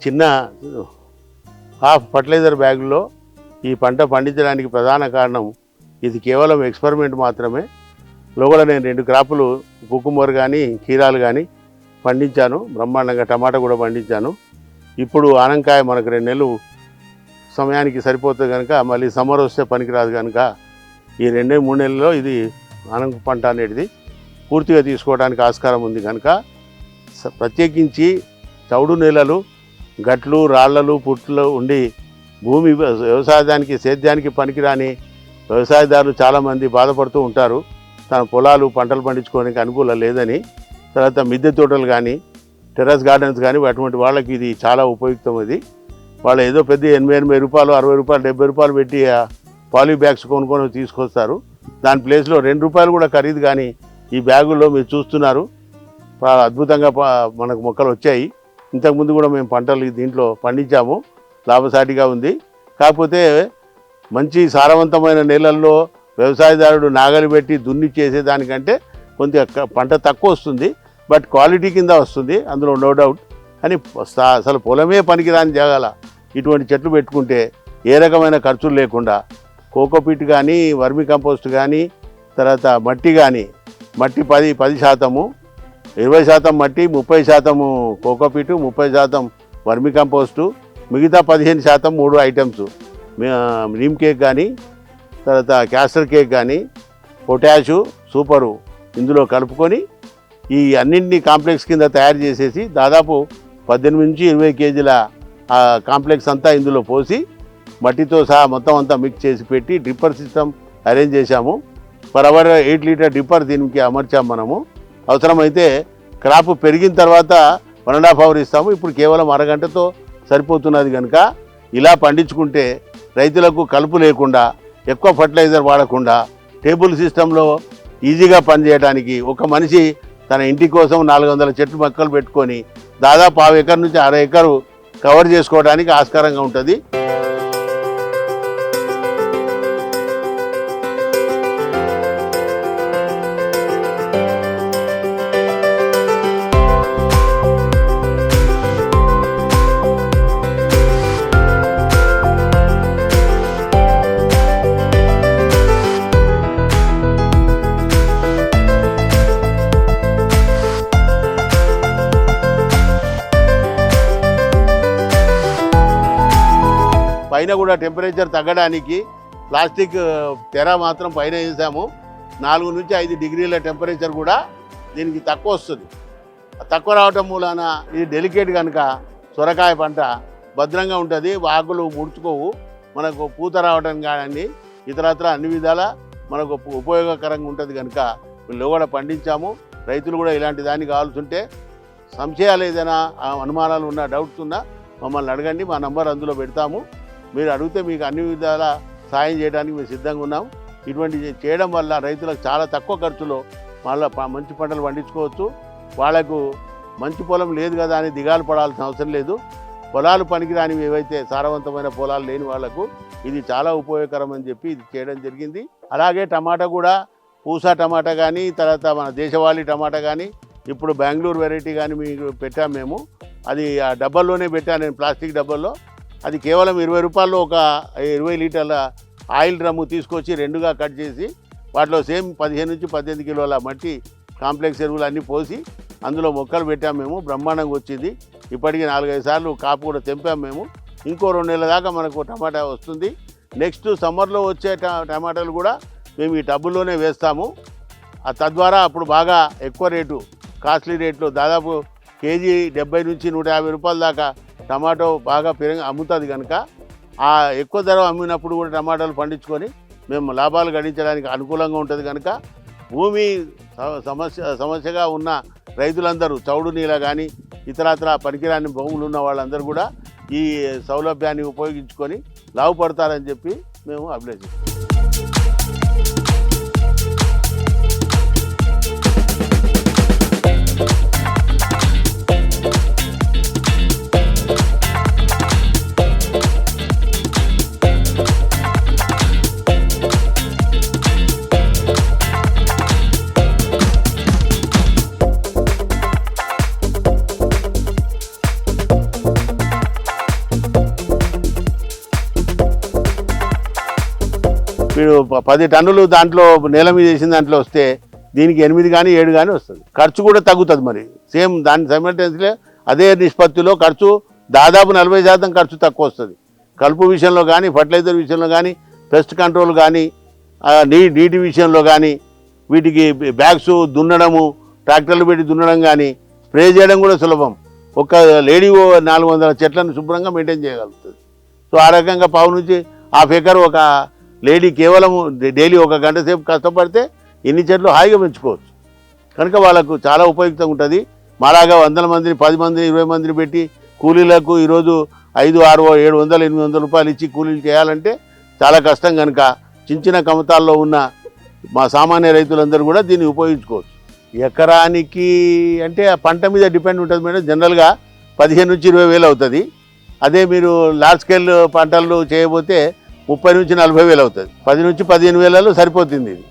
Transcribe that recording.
చిన్న half fertiliser బ్యాగుల్లో ఈ పంట పండించడానికి ప్రధాన కారణం ఇది కేవలం ఎక్స్పెరిమెంట్ మాత్రమే. లోపల నేను 2 క్రాపులు కుకుంబర్ కానీ కీరాలు కానీ పండించాను. బ్రహ్మాండంగా టమాటా కూడా పండించాను. ఇప్పుడు ఆనంకాయ మనకు 2 నెలలు సమయానికి సరిపోతుంది కనుక మళ్ళీ సమ్మర్ వస్తే పనికిరాదు కనుక ఈ 2-3 నెలల్లో ఇది ఆనంక పంట అనేది పూర్తిగా తీసుకోవడానికి ఆస్కారం ఉంది కనుక ప్రత్యేకించి చౌడు నేలలు, గట్లు, రాళ్లలు, పుట్లు ఉండి భూమి వ్యవసాయానికి సేద్యానికి పనికిరాని వ్యవసాయదారులు చాలామంది బాధపడుతూ ఉంటారు. తన పొలాలు పంటలు పండించుకోవడానికి అనుకూలం లేదని. తర్వాత మిద్దె తోటలు కానీ టెర్రస్ గార్డెన్స్ కానీ అటువంటి వాళ్ళకి ఇది చాలా ఉపయుక్తం. ఇది వాళ్ళు ఏదో పెద్ద 80 రూపాయలు, 60 రూపాయలు, 70 రూపాయలు పెట్టి పాలీ బ్యాగ్స్ కొనుక్కొని తీసుకొస్తారు. దాని ప్లేస్లో 2 రూపాయలు కూడా ఖరీదు కానీ ఈ బ్యాగుల్లో మీరు చూస్తున్నారు అద్భుతంగా మనకు మొక్కలు వచ్చాయి. ఇంతకుముందు కూడా మేము పంటలు దీంట్లో పండించాము, లాభసాటిగా ఉంది. కాకపోతే మంచి సారవంతమైన నేలల్లో వ్యవసాయదారుడు నాగలి పెట్టి దున్ని చేసేదానికంటే కొంత పంట తక్కువ వస్తుంది, బట్ క్వాలిటీ కింద వస్తుంది, అందులో నో డౌట్. అని అసలు పొలమే పనికిరాని జాగాల ఇటువంటి చెట్లు పెట్టుకుంటే ఏ రకమైన ఖర్చులు లేకుండా కోకోపీట్ కానీ వర్మి కంపోస్ట్ కానీ తర్వాత మట్టి కానీ మట్టి 10% 20% మట్టి, 30% కోకోపీటు, 30% వర్మి కంపోస్టు, మిగతా 15% 3 ఐటమ్స్ నీమ్ కేక్ కానీ తర్వాత క్యాస్టర్ కేక్ కానీ పొటాషు సూపరు ఇందులో కలుపుకొని ఈ అన్నింటినీ కాంప్లెక్స్ కింద తయారు చేసేసి దాదాపు 18 నుంచి 20 కేజీల కాంప్లెక్స్ అంతా ఇందులో పోసి మట్టితో సహా మొత్తం అంతా మిక్స్ చేసి పెట్టి డ్రిప్పర్ సిస్టమ్ అరేంజ్ చేశాము. పర్ అవర్ 8 లీటర్ డ్రిప్పర్ దీనికి అమర్చాము మనము. అవసరమైతే క్రాప్ పెరిగిన తర్వాత 1.5 అవర్ ఇస్తాము. ఇప్పుడు కేవలం అరగంటతో సరిపోతున్నది కనుక ఇలా పండించుకుంటే రైతులకు కలుపు లేకుండా, ఎక్కువ ఫర్టిలైజర్ వాడకుండా, టేబుల్ సిస్టంలో ఈజీగా పనిచేయడానికి ఒక మనిషి తన ఇంటి కోసం 400 చెట్లు మొక్కలు పెట్టుకొని దాదాపు 1/2 ఎకర్ నుంచి 1/2 ఎకరు కవర్ చేసుకోవడానికి ఆస్కారంగా ఉంటుంది. పైన కూడా టెంపరేచర్ తగ్గడానికి ప్లాస్టిక్ తెర మాత్రం పైన వేసాము. 4 నుంచి 5 డిగ్రీల టెంపరేచర్ కూడా దీనికి తక్కువ వస్తుంది. తక్కువ రావటం మూలాన ఇది డెలికేట్ కనుక సొరకాయ పంట భద్రంగా ఉంటుంది, ఆకులు ముడుచుకోవు, మనకు పూత రావటం కానీ ఇతరత్ర అన్ని విధాల మనకు ఉపయోగకరంగా ఉంటుంది కనుక వీళ్ళు కూడా పండించాము. రైతులు కూడా ఇలాంటి దాన్ని కావాల్సింటే సంశయాలు ఏదైనా అనుమానాలు ఉన్నా, డౌట్స్ ఉన్నా మమ్మల్ని అడగండి, మా నంబర్ అందులో పెడతాము. మీరు అడిగితే మీకు అన్ని విధాల సాయం చేయడానికి మేము సిద్ధంగా ఉన్నాం. ఇటువంటి చేయడం వల్ల రైతులకు చాలా తక్కువ ఖర్చులో మళ్ళీ మంచి పంటలు పండించుకోవచ్చు. వాళ్లకు మంచి పొలం లేదు కదా అని దిగాలు పడాల్సిన అవసరం లేదు. పొలాలు పనికిరానివి ఏవైతే సారవంతమైన పొలాలు లేని వాళ్లకు ఇది చాలా ఉపయోగకరం అని చెప్పి ఇది చేయడం జరిగింది. అలాగే టమాటా కూడా పూసా టమాటా కానీ తర్వాత మన దేశవాళీ టమాటా కానీ ఇప్పుడు బెంగళూరు వెరైటీ కానీ మీకు పెట్టాము మేము. అది ఆ డబ్బాల్లోనే పెట్టాను నేను, ప్లాస్టిక్ డబ్బాల్లో. అది కేవలం 20 రూపాయల్లో ఒక 20 లీటర్ల ఆయిల్ డ్రమ్ము తీసుకొచ్చి 2గా కట్ చేసి వాటిలో సేమ్ 15 నుంచి 18 కిలోల మట్టి కాంప్లెక్స్ ఎరువులు అన్నీ పోసి అందులో మొక్కలు పెట్టాము మేము. బ్రహ్మాండంగా వచ్చింది. ఇప్పటికీ 4-5 సార్లు కాపు కూడా తెంపాము మేము. ఇంకో 2 నెలల దాకా మనకు టమాటా వస్తుంది. నెక్స్ట్ సమ్మర్లో వచ్చే టమాటాలు కూడా మేము ఈ టబ్బుల్లోనే వేస్తాము. తద్వారా అప్పుడు బాగా ఎక్కువ రేటు, కాస్ట్లీ రేట్లు దాదాపు కేజీ 70 నుంచి 150 రూపాయల దాకా టమాటో బాగా అమ్ముతుంది కనుక ఆ ఎక్కువ ధర అమ్మినప్పుడు కూడా టమాటాలు పండించుకొని మేము లాభాలు గడించడానికి అనుకూలంగా ఉంటుంది కనుక భూమి సమస్యగా ఉన్న రైతులందరూ చౌడు నీళ్ళ కానీ ఇతరత్ర పనికిరాని భూములు ఉన్న వాళ్ళందరూ కూడా ఈ సౌలభ్యాన్ని ఉపయోగించుకొని లాభపడతారని చెప్పి మేము అభిలషిస్తాం. వీడు 10 టన్నులు దాంట్లో నేల మీద వేసిన దాంట్లో వస్తే దీనికి 8 కానీ 7 కానీ వస్తుంది. ఖర్చు కూడా తగ్గుతుంది. మరి సేమ్ దాని సైమల్టేనియస్లీ అదే నిష్పత్తిలో ఖర్చు దాదాపు 40% ఖర్చు తక్కువ వస్తుంది. కలుపు విషయంలో కానీ, ఫర్టిలైజర్ విషయంలో కానీ, పెస్ట్ కంట్రోల్ కానీ, నీటి విషయంలో కానీ, వీటికి బ్యాగ్స్ దున్నడము, ట్రాక్టర్లు పెట్టి దున్నడం కానీ, స్ప్రే చేయడం కూడా సులభం. ఒక లేడీ 400 చెట్లను శుభ్రంగా మెయింటైన్ చేయగలుగుతుంది. సో ఆ రకంగా పావు నుంచి హాఫ్ ఎకర్ ఒక లేడీ కేవలం డైలీ 1 గంట సేపు కష్టపడితే ఇన్ని చెట్లు హాయిగా పెంచుకోవచ్చు. కనుక వాళ్ళకు చాలా ఉపయుక్తంగా ఉంటుంది. మాలాగా 100 మందిని, 10 మందిని, 20 మందిని పెట్టి కూలీలకు ఈరోజు 500, 600, 700, 800 రూపాయలు ఇచ్చి కూలీలు చేయాలంటే చాలా కష్టం. కనుక చిన్న కమతాల్లో ఉన్న మా సామాన్య రైతులందరూ కూడా దీన్ని ఉపయోగించుకోవచ్చు. ఎకరానికి అంటే ఆ పంట మీద డిపెండ్ ఉంటుంది మేడం. జనరల్గా 15 నుంచి 20 వేలు అవుతుంది. అదే మీరు లార్జ్ స్కేల్ పంటలు చేయబోతే 30 నుంచి 40 వేలు అవుతుంది. 10 నుంచి 15 వేలలో సరిపోతుంది ఇది.